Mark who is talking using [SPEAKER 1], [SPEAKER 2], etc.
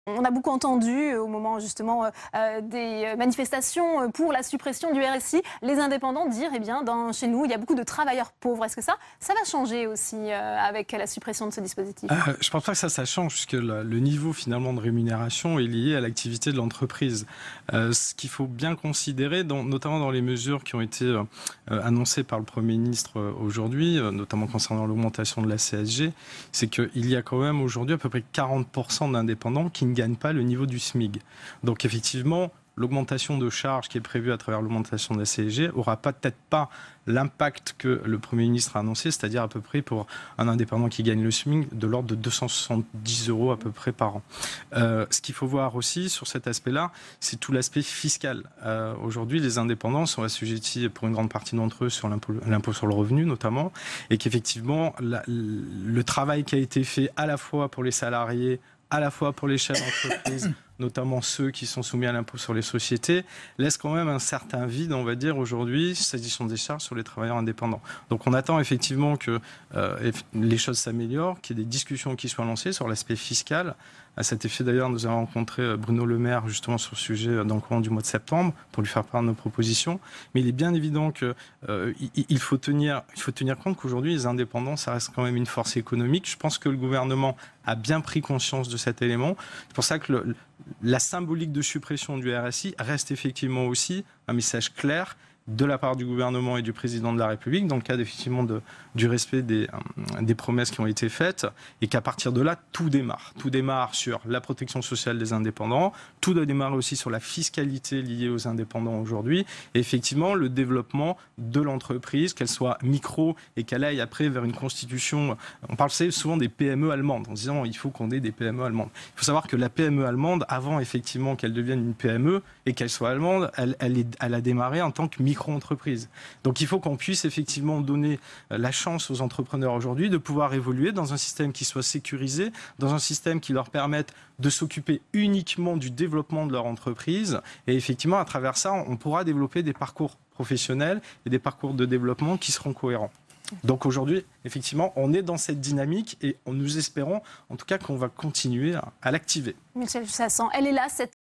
[SPEAKER 1] On a beaucoup entendu au moment justement des manifestations pour la suppression du RSI, les indépendants dire chez nous il y a beaucoup de travailleurs pauvres. Est-ce que ça va changer aussi avec la suppression de ce dispositif?
[SPEAKER 2] Je ne pense pas que ça change puisque le niveau finalement de rémunération est lié à l'activité de l'entreprise. Ce qu'il faut bien considérer, notamment dans les mesures qui ont été annoncées par le Premier ministre aujourd'hui, notamment concernant l'augmentation de la CSG, c'est qu'il y a quand même aujourd'hui à peu près 40% d'indépendants qui ne gagnent pas le niveau du SMIC. Donc effectivement, l'augmentation de charges qui est prévue à travers l'augmentation de la CSG n'aura peut-être pas l'impact que le Premier ministre a annoncé, c'est-à-dire à peu près pour un indépendant qui gagne le SMIC de l'ordre de 270 € à peu près par an. Ce qu'il faut voir aussi sur cet aspect-là, c'est tout l'aspect fiscal. Aujourd'hui, les indépendants sont assujettis pour une grande partie d'entre eux sur l'impôt sur le revenu notamment, et qu'effectivement, le travail qui a été fait à la fois pour les salariés, à la fois pour les chefs d'entreprise, notamment ceux qui sont soumis à l'impôt sur les sociétés, laisse quand même un certain vide, on va dire, aujourd'hui, s'agissant des charges sur les travailleurs indépendants. Donc on attend effectivement que les choses s'améliorent, qu'il y ait des discussions qui soient lancées sur l'aspect fiscal. À cet effet, d'ailleurs, nous avons rencontré Bruno Le Maire, justement, sur le sujet dans le courant du mois de septembre, pour lui faire part de nos propositions. Mais il est bien évident qu'il faut tenir compte qu'aujourd'hui, les indépendants, ça reste quand même une force économique. Je pense que le gouvernement a bien pris conscience de cet élément. C'est pour ça que la symbolique de suppression du RSI reste effectivement aussi un message clair de la part du gouvernement et du président de la République, dans le cadre effectivement du respect des promesses qui ont été faites, et qu'à partir de là, tout démarre. Tout démarre sur la protection sociale des indépendants, tout doit démarrer aussi sur la fiscalité liée aux indépendants aujourd'hui, et effectivement le développement de l'entreprise, qu'elle soit micro et qu'elle aille après vers une constitution. On parle souvent des PME allemandes, en disant il faut qu'on ait des PME allemandes. Il faut savoir que la PME allemande, avant effectivement qu'elle devienne une PME et qu'elle soit allemande, elle a démarré en tant que micro-entreprise. Donc il faut qu'on puisse effectivement donner la chance aux entrepreneurs aujourd'hui de pouvoir évoluer dans un système qui soit sécurisé, dans un système qui leur permette de s'occuper uniquement du développement de leur entreprise. Et effectivement, à travers ça, on pourra développer des parcours professionnels et des parcours de développement qui seront cohérents. Donc aujourd'hui, effectivement, on est dans cette dynamique et nous espérons en tout cas qu'on va continuer à l'activer.
[SPEAKER 1] Michel Chassan, elle est là, cette